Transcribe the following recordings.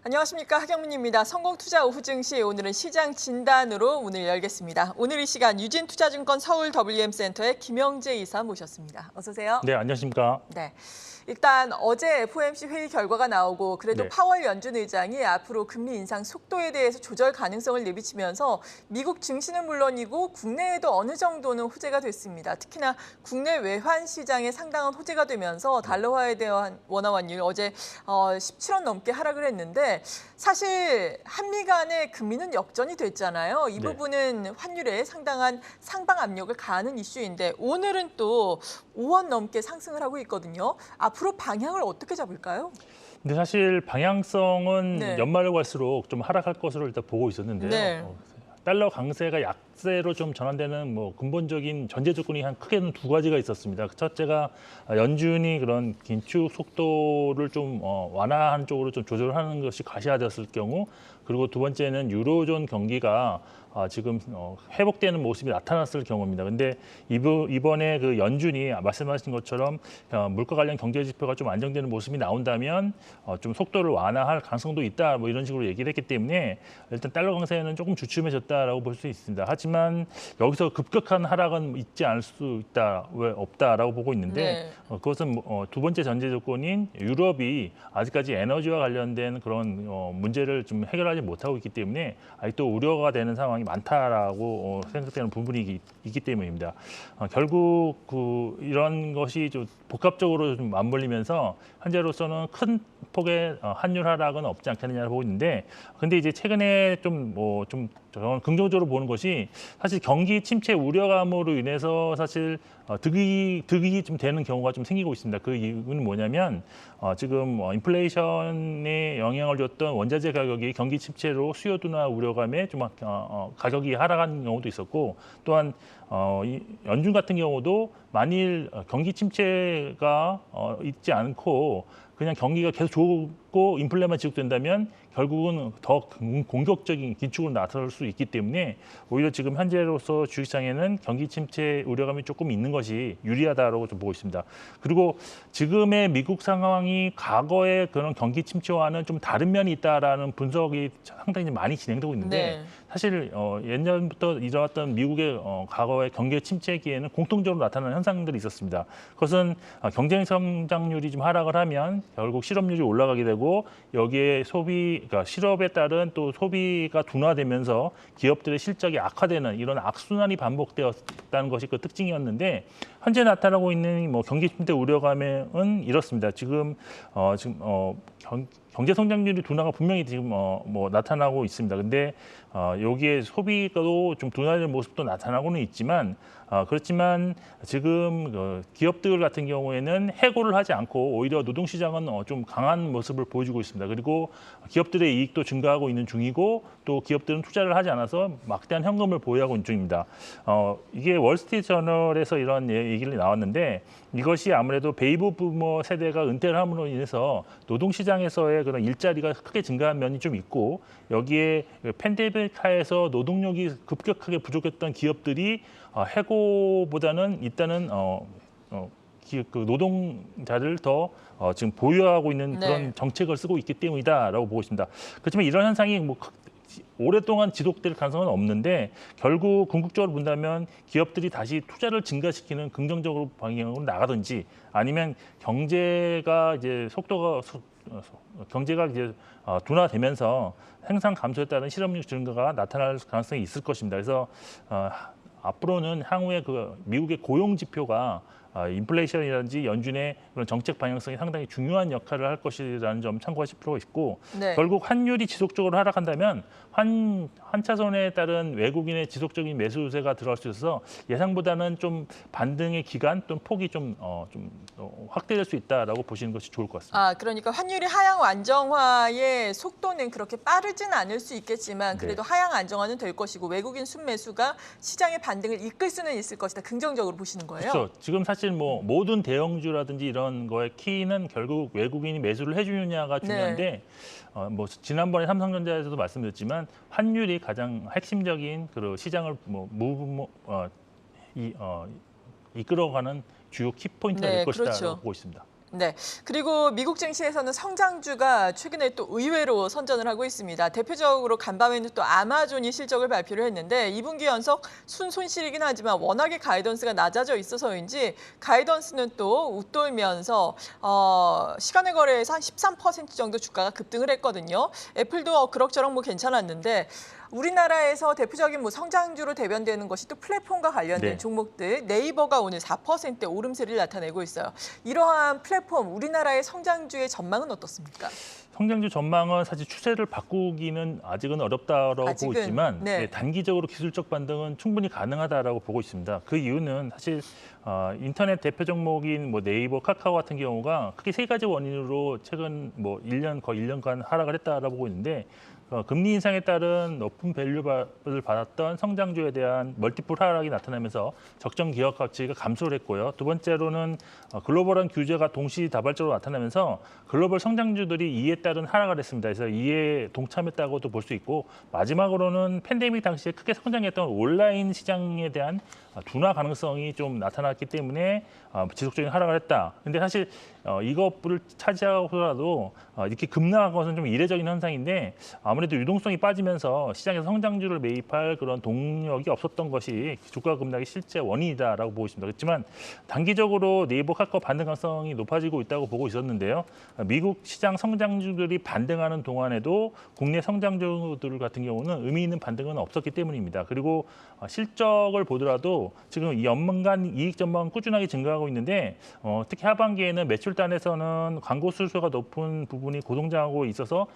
안녕하십니까, 하경민입니다. 성공투자 오후 증시 오늘은 시장 진단으로 문을 열겠습니다. 오늘 이 시간 유진투자증권 서울 WM센터의 김영재 이사 모셨습니다. 어서 오세요. 네, 안녕하십니까. 네. 일단 어제 FOMC 회의 결과가 나오고 그래도 네. 파월 연준 의장이 앞으로 금리 인상 속도에 대해서 조절 가능성을 내비치면서 미국 증시는 물론이고 국내에도 어느 정도는 호재가 됐습니다. 특히나 국내 외환 시장에 상당한 호재가 되면서 달러화에 대한 원화 환율 어제 17원 넘게 하락을 했는데 사실 한미 간의 금리는 역전이 됐잖아요. 이 네. 부분은 환율에 상당한 상방 압력을 가하는 이슈인데 오늘은 또 5원 넘게 상승을 하고 있거든요. 앞으로 방향을 어떻게 잡을까요? 근데 사실 방향성은 네. 연말로 갈수록 좀 하락할 것으로 일단 보고 있었는데요. 네. 달러 강세가 약세로 좀 전환되는 근본적인 전제 조건이 크게는 두 가지가 있었습니다. 첫째가 연준이 그런 긴축 속도를 좀 완화하는 쪽으로 좀 조절하는 것이 가시화되었을 경우, 그리고 두 번째는 유로존 경기가 지금 회복되는 모습이 나타났을 경우입니다. 근데 이번에 그 연준이 말씀하신 것처럼 물가 관련 경제 지표가 좀 안정되는 모습이 나온다면 좀 속도를 완화할 가능성도 있다, 이런 식으로 얘기를 했기 때문에 일단 달러 강세는 조금 주춤해졌다라고 볼 수 있습니다. 하지만 여기서 급격한 하락은 있지 않을 수 있다, 왜 없다라고 보고 있는데 그것은 두 번째 전제 조건인 유럽이 아직까지 에너지와 관련된 그런 문제를 좀 해결하지 못하고 있기 때문에 아직도 우려가 되는 상황이 많다라고 생각되는 부분이 있기 때문입니다. 결국 이런 것이 좀 복합적으로 좀 맞물리면서 현재로서는 큰 폭의 환율 하락은 없지 않겠느냐를 보고 있는데, 근데 이제 최근에 저는 긍정적으로 보는 것이 사실 경기 침체 우려감으로 인해서 사실 득이 좀 되는 경우가 좀 생기고 있습니다. 그 이유는 뭐냐면 지금 인플레이션에 영향을 줬던 원자재 가격이 경기 침체로 수요 둔화 우려감에 좀 가격이 하락한 경우도 있었고, 또한 이 연준 같은 경우도 만일 경기 침체가 있지 않고 그냥 경기가 계속 좋고 인플레만 지속된다면 결국은 더 공격적인 긴축으로 나설 수 있기 때문에 오히려 지금 현재로서 주식시장에는 경기 침체 우려감이 조금 있는 것이 유리하다고 좀 보고 있습니다. 그리고 지금의 미국 상황이 과거의 그런 경기 침체와는 좀 다른 면이 있다라는 분석이 상당히 많이 진행되고 있는데 사실 예년부터 이뤄왔던 미국의 과거의 경기 침체기에는 공통적으로 나타나는 현상들이 있었습니다. 그것은 경제 성장률이 좀 하락을 하면 결국 실업률이 올라가게 되고 여기에 그러니까 실업에 따른 또 소비가 둔화되면서 기업들의 실적이 악화되는 이런 악순환이 반복되었다는 것이 그 특징이었는데, 현재 나타나고 있는 경기 침체 우려감은 이렇습니다. 지금 경제 성장률이 둔화가 분명히 지금 나타나고 있습니다. 근데 여기에 소비가도 좀 둔화되는 모습도 나타나고는 있지만 그렇지만 지금 기업들 같은 경우에는 해고를 하지 않고 오히려 노동시장은 좀 강한 모습을 보여주고 있습니다. 그리고 기업들의 이익도 증가하고 있는 중이고 또 기업들은 투자를 하지 않아서 막대한 현금을 보유하고 있는 중입니다. 이게 월스트리트저널에서 이런 얘기를 나왔는데, 이것이 아무래도 베이비 부머 세대가 은퇴를 함으로 인해서 노동시장에서의 그런 일자리가 크게 증가한 면이 좀 있고, 여기에 팬데믹 하에서 노동력이 급격하게 부족했던 기업들이 해고보다는 일단은 그 노동자를 더 지금 보유하고 있는 그런 정책을 쓰고 있기 때문이다라고 보고 있습니다. 그렇지만 이런 현상이 오랫동안 지속될 가능성은 없는데, 결국 궁극적으로 본다면 기업들이 다시 투자를 증가시키는 긍정적으로 방향으로 나가든지, 아니면 경제가 이제 둔화되면서 생산 감소에 따른 실업률 증가가 나타날 가능성이 있을 것입니다. 그래서 앞으로는 향후에 미국의 고용 지표가 인플레이션이라든지 연준의 그런 정책 방향성이 상당히 중요한 역할을 할 것이라는 점 참고하실 필요가 있고, 결국 환율이 지속적으로 하락한다면 환차손에 따른 외국인의 지속적인 매수 우세가 들어갈 수 있어서 예상보다는 좀 반등의 기간 또는 폭이 좀 확대될 수 있다라고 보시는 것이 좋을 것 같습니다. 그러니까 환율이 하향 안정화의 속도는 그렇게 빠르진 않을 수 있겠지만 그래도 하향 안정화는 될 것이고 외국인 순매수가 시장의 반등을 이끌 수는 있을 것이다. 긍정적으로 보시는 거예요? 그렇죠. 지금 사실 모든 대형주라든지 이런 거의 키는 결국 외국인이 매수를 해주느냐가 중요한데, 지난번에 삼성전자에서도 말씀드렸지만 환율이 가장 핵심적인 그 시장을 이끌어가는 주요 키포인트가 될 것이다라고 보고 있습니다. 네. 그리고 미국 증시에서는 성장주가 최근에 또 의외로 선전을 하고 있습니다. 대표적으로 간밤에는 또 아마존이 실적을 발표를 했는데 2분기 연속 순손실이긴 하지만 워낙에 가이던스가 낮아져 있어서인지 가이던스는 또 웃돌면서 시간의 거래에서 한 13% 정도 주가가 급등을 했거든요. 애플도 그럭저럭 뭐 괜찮았는데 우리나라에서 대표적인 뭐 성장주로 대변되는 것이 또 플랫폼과 관련된 네. 종목들 네이버가 오늘 4% 오름세를 나타내고 있어요. 이러한 플랫폼 우리나라의 성장주의 전망은 어떻습니까? 성장주 전망은 사실 추세를 바꾸기는 아직은 어렵다고 보고 아직은, 있지만 네. 단기적으로 기술적 반등은 충분히 가능하다라고 보고 있습니다. 그 이유는 사실 인터넷 대표 종목인 뭐 네이버, 카카오 같은 경우가 크게 세 가지 원인으로 최근 뭐 1년 거의 1년간 하락을 했다라고 보고 있는데 금리 인상에 따른 높은 밸류를 받았던 성장주에 대한 멀티플 하락이 나타나면서 적정 기업 가치가 감소를 했고요. 두 번째로는 글로벌한 규제가 동시다발적으로 나타나면서 글로벌 성장주들이 이에 따른 하락을 했습니다. 그래서 이에 동참했다고도 볼 수 있고 마지막으로는 팬데믹 당시에 크게 성장했던 온라인 시장에 대한 둔화 가능성이 좀 나타났기 때문에 지속적인 하락을 했다. 근데 사실 이것을 차지하고서라도 이렇게 급락한 것은 좀 이례적인 현상인데 아무래도 유동성이 빠지면서 시장에서 성장주를 매입할 그런 동력이 없었던 것이 주가 급락의 실제 원인이다라고 보고 있습니다. 그렇지만 단기적으로 네이버, 카카오 반등 가능성이 높아지고 있다고 보고 있었는데요. 미국 시장 성장주들이 반등하는 동안에도 국내 성장주들 같은 경우는 의미 있는 반등은 없었기 때문입니다. 그리고 실적을 보더라도 지금 이 연간 이익 전망은 꾸준하게 증가하고 있는데 특히 하반기에는 매출단에서는 광고 수수가 높은 부분이 고동장하고 있어서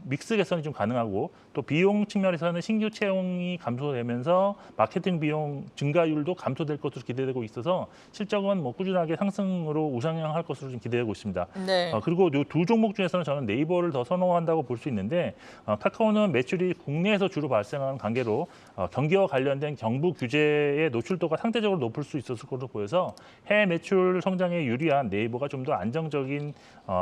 믹스 개선이 좀 가능하고 또 비용 측면에서는 신규 채용이 감소되면서 마케팅 비용 증가율도 감소될 것으로 기대되고 있어서 실적은 뭐 꾸준하게 상승으로 우상향할 것으로 좀 기대되고 있습니다. 네. 그리고 이 두 종목 중에서는 저는 네이버를 더 선호한다고 볼 수 있는데 카카오는 매출이 국내에서 주로 발생하는 관계로 경기와 관련된 정부 규제의 노출도가 상대적으로 높을 수 있었을 것으로 보여서 해외 매출 성장에 유리한 네이버가 좀 더 안정적인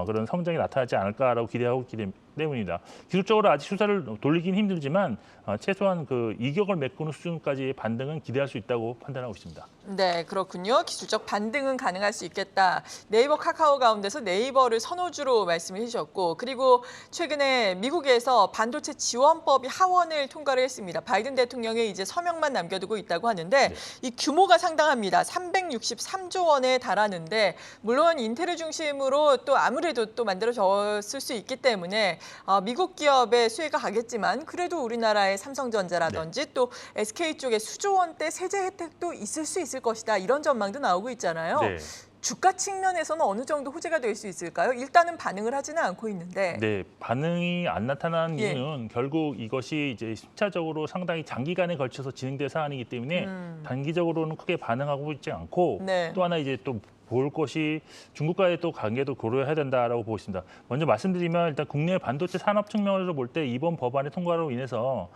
그런 성장이 나타나지 않을까라고 기대하고 있기 때문입니다. 기술적으로 아직 추세를 돌리긴 힘들지만 최소한 그 이격을 메꾸는 수준까지의 반등은 기대할 수 있다고 판단하고 있습니다. 네, 그렇군요. 기술적 반등은 가능할 수 있겠다. 네이버, 카카오 가운데서 네이버를 선호주로 말씀을 해주셨고 그리고 최근에 미국에서 반도체 지원법이 하원을 통과를 했습니다. 바이든 대통령이 이제 서명만 남겨두고 있다고 하는데 네. 이 규모가 상당합니다. 363조 원에 달하는데 물론 인텔을 중심으로 또 아무래도 또 만들어졌을 수 있기 때문에 미국 기업의 수혜가 가겠지만 그래도 우리나라의 삼성전자라든지 또 SK 쪽의 수조 원대 세제 혜택도 있을 수 있을 것이다. 이런 전망도 나오고 있잖아요. 네. 주가 측면에서는 어느 정도 호재가 될 수 있을까요? 일단은 반응을 하지는 않고 있는데. 네, 반응이 안 나타난 예. 이유는 결국 이것이 이제 순차적으로 상당히 장기간에 걸쳐서 진행될 사안이기 때문에 단기적으로는 크게 반응하고 있지 않고 네. 또 하나 이제 또 볼 것이 중국과의 또 관계도 고려해야 된다라고 보고 있습니다. 먼저 말씀드리면 일단 국내 반도체 산업 측면으로 볼 때 이번 법안의 통과로 인해서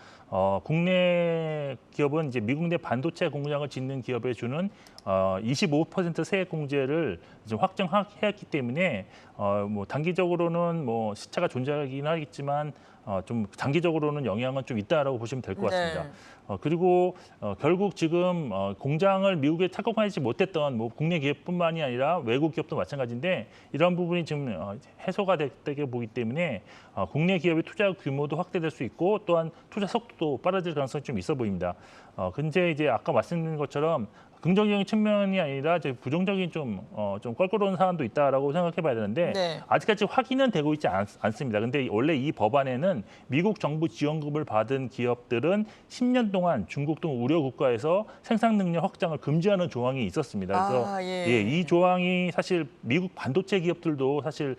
국내 기업은 이제 미국 내 반도체 공장을 짓는 기업에 주는 25% 세액 공제를 좀 확정했기 때문에 뭐 단기적으로는 뭐 시차가 존재하긴 하겠지만 좀 장기적으로는 영향은 좀 있다라고 보시면 될 것 같습니다. 네. 그리고 결국 지금 공장을 미국에 착공하지 못했던 뭐 국내 기업뿐만이 아니라 외국 기업도 마찬가지인데 이런 부분이 지금 해소가 되게 보기 때문에 국내 기업의 투자 규모도 확대될 수 있고 또한 투자 속도도 빨라질 가능성이 좀 있어 보입니다. 근데 이제 아까 말씀드린 것처럼 긍정적인 측면이 아니라 이제 부정적인 좀 껄끄러운 사안도 있다라고 생각해봐야 되는데 네. 아직까지 확인은 되고 있지 않습니다. 근데 원래 이 법안에는 미국 정부 지원금을 받은 기업들은 10년 동안 중국 등 우려 국가에서 생산 능력 확장을 금지하는 조항이 있었습니다. 그래서 예. 이 조항이 사실 미국 반도체 기업들도 사실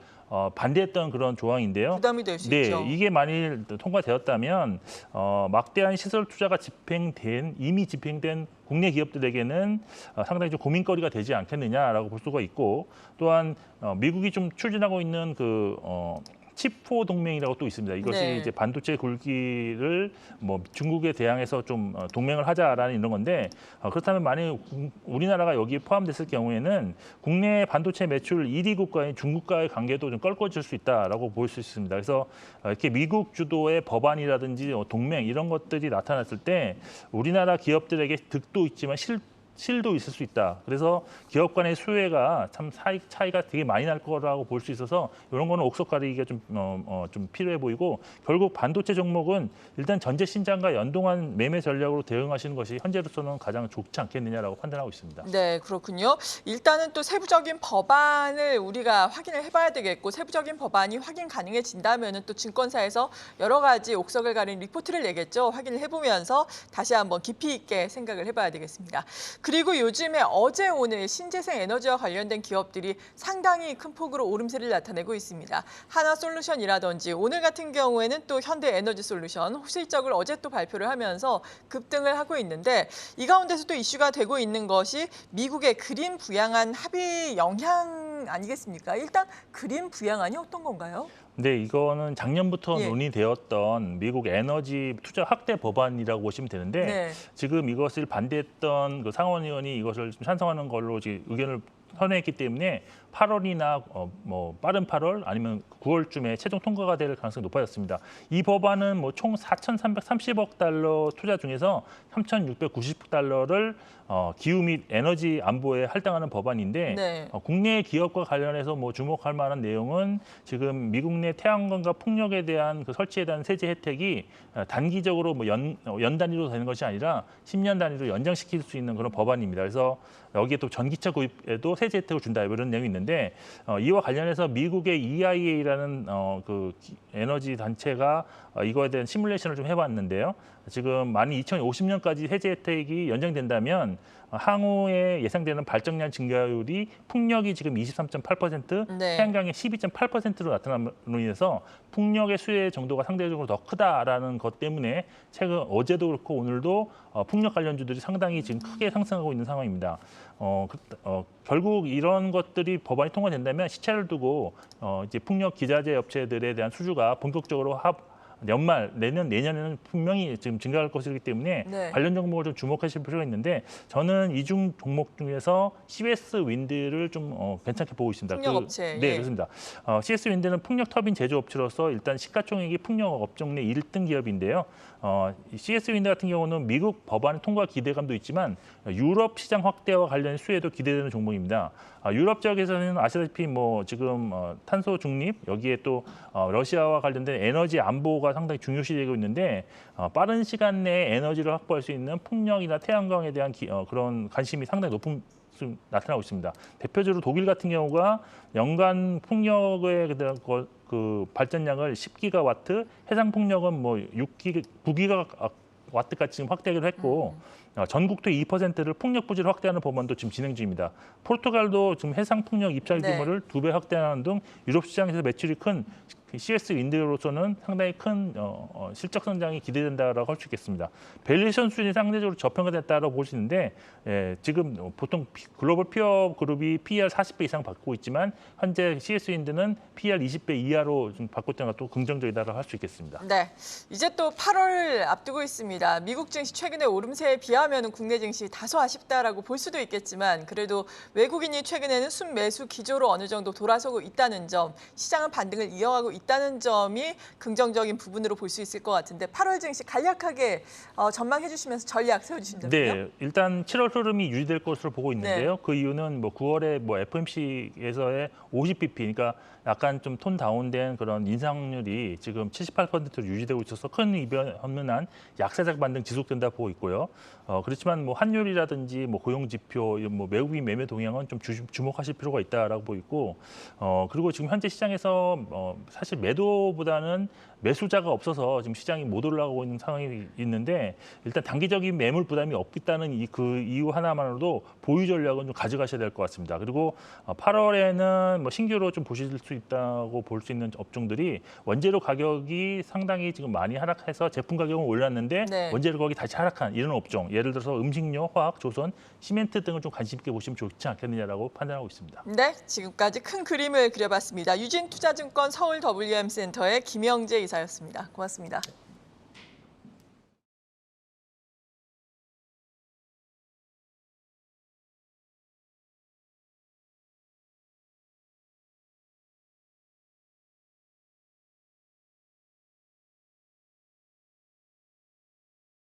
반대했던 그런 조항인데요. 부담이 될 수 있죠. 이게 만일 통과되었다면 막대한 시설 투자가 이미 집행된 국내 기업들에게는 상당히 좀 고민거리가 되지 않겠느냐라고 볼 수가 있고 또한 미국이 좀 추진하고 있는 그 칩4 동맹이라고 또 있습니다. 이것이 네. 이제 반도체 굴기를 뭐 중국에 대항해서 좀 동맹을 하자라는 이런 건데 그렇다면 만약 우리나라가 여기에 포함됐을 경우에는 국내 반도체 매출 1위 국가인 중국과의 관계도 좀 껄끄러질 수 있다라고 볼 수 있습니다. 그래서 이렇게 미국 주도의 법안이라든지 동맹 이런 것들이 나타났을 때 우리나라 기업들에게 득도 있지만 실도 있을 수 있다. 그래서 기업 간의 수혜가 참 차이가 되게 많이 날 거라고 볼 수 있어서 이런 거는 옥석 가리기가 좀 필요해 보이고 결국 반도체 종목은 일단 전제 신장과 연동한 매매 전략으로 대응하시는 것이 현재로서는 가장 좋지 않겠느냐라고 판단하고 있습니다. 네, 그렇군요. 일단은 또 세부적인 법안을 우리가 확인을 해봐야 되겠고 세부적인 법안이 확인 가능해진다면 또 증권사에서 여러 가지 옥석을 가린 리포트를 내겠죠. 확인을 해보면서 다시 한번 깊이 있게 생각을 해봐야 되겠습니다. 그리고 요즘에 어제 오늘 신재생 에너지와 관련된 기업들이 상당히 큰 폭으로 오름세를 나타내고 있습니다. 하나솔루션이라든지 오늘 같은 경우에는 또 현대에너지솔루션 실적을 어제 또 발표를 하면서 급등을 하고 있는데 이 가운데서 또 이슈가 되고 있는 것이 미국의 그린 부양안 합의 영향 아니겠습니까? 일단 그린 부양안이 어떤 건가요? 네, 이거는 작년부터 예. 논의되었던 미국 에너지 투자 확대 법안이라고 보시면 되는데 네. 지금 이것을 반대했던 그 상원 의원이 이것을 좀 찬성하는 걸로 지금 의견을 선회했기 때문에 8월이나 뭐 빠른 8월 아니면 9월쯤에 최종 통과가 될 가능성이 높아졌습니다. 이 법안은 뭐 총 4,330억 달러 투자 중에서 3,690억 달러를 기후 및 에너지 안보에 할당하는 법안인데 네. 국내 기업과 관련해서 뭐 주목할 만한 내용은 지금 미국 내 태양광과 풍력에 대한 그 설치에 대한 세제 혜택이 단기적으로 뭐 연 단위로 되는 것이 아니라 10년 단위로 연장시킬 수 있는 그런 법안입니다. 그래서 여기에 또 전기차 구입에도 세제 혜택을 준다 이런 내용이 있는데 이와 관련해서 미국의 EIA라는 그 에너지 단체가 이거에 대한 시뮬레이션을 좀 해봤는데요. 지금 만 2050년까지 세제 혜택이 연장된다면 향후에 예상되는 발전량 증가율이 풍력이 지금 23.8%, 네. 태양광이 12.8%로 나타남으로 인해서 풍력의 수혜 정도가 상대적으로 더 크다라는 것 때문에 최근 어제도 그렇고 오늘도 풍력 관련주들이 상당히 지금 크게 상승하고 있는 상황입니다. 결국 이런 것들이 법안이 통과된다면 시차를 두고 이제 풍력 기자재 업체들에 대한 수주가 본격적으로 연말 내년에는 분명히 지금 증가할 것이기 때문에 네. 관련 종목을 좀 주목하실 필요가 있는데 저는 이 종목 중에서 CS 윈드를 좀 괜찮게 보고 있습니다. 풍력 업체. 네, 예. 그렇습니다. CS 윈드는 풍력 터빈 제조업체로서 일단 시가총액이 풍력 업종 내 1등 기업인데요. CS 윈드 같은 경우는 미국 법안 통과 기대감도 있지만 유럽 시장 확대와 관련 수혜도 기대되는 종목입니다. 유럽 지역에서는 아시다시피 뭐 지금 탄소 중립 여기에 또 러시아와 관련된 에너지 안보가 상당히 중요시되고 있는데 빠른 시간 내에 에너지를 확보할 수 있는 풍력이나 태양광에 대한 그런 관심이 상당히 높은 나타나고 있습니다. 대표적으로 독일 같은 경우가 연간 풍력에 대한 그 발전량을 10기가와트, 해상 풍력은 뭐 9기가와트까지 지금 확대하기로 했고 전국토 2%를 풍력 부지를 확대하는 법안도 지금 진행 중입니다. 포르투갈도 지금 해상 풍력 입찰 네. 규모를 2배 확대하는 등 유럽 시장에서 매출이 큰 CS 윈드로서는 상당히 큰 실적 성장이 기대된다라고 할 수 있겠습니다. 밸류에이션 수준이 상대적으로 저평가됐다라고 볼 수 있는데 지금 보통 글로벌 피어 그룹이 PER 40배 이상 받고 있지만 현재 CS 윈드는 PER 20배 이하로 좀 받고 있다는 것도 긍정적이다라고 할 수 있겠습니다. 네, 이제 또 8월 앞두고 있습니다. 미국 증시 최근의 오름세에 비하면 국내 증시 다소 아쉽다라고 볼 수도 있겠지만 그래도 외국인이 최근에는 순매수 기조로 어느 정도 돌아서고 있다는 점, 시장은 반등을 이어가고 있다는 점이 긍정적인 부분으로 볼 수 있을 것 같은데 8월 증시 간략하게 전망해 주시면서 전략 세워주신다면요? 네, 일단 7월 흐름이 유지될 것으로 보고 있는데요. 네. 그 이유는 뭐 9월에 뭐 FOMC에서의 50bp, 그러니까 약간 좀 톤 다운된 그런 인상률이 지금 78%로 유지되고 있어서 큰 이변 없는 한 약세적 반등 지속된다 보고 있고요. 그렇지만 뭐 환율이라든지 뭐 고용 지표, 뭐 외국인 매매 동향은 좀 주목하실 필요가 있다라고 보이고, 그리고 지금 현재 시장에서 사실 매도보다는 매수자가 없어서 지금 시장이 못 올라가고 있는 상황이 있는데 일단 단기적인 매물 부담이 없겠다는 그 이유 하나만으로도 보유 전략은 좀 가져가셔야 될 것 같습니다. 그리고 8월에는 뭐 신규로 좀 보실 수 있다고 볼 수 있는 업종들이 원재료 가격이 상당히 지금 많이 하락해서 제품 가격은 올랐는데 네. 원재료 가격이 다시 하락한 이런 업종, 예를 들어서 음식료, 화학, 조선, 시멘트 등을 좀 관심 있게 보시면 좋지 않겠느냐라고 판단하고 있습니다. 네, 지금까지 큰 그림을 그려봤습니다. 유진투자증권 서울 WM센터의 김영재 이사였습니다. 고맙습니다.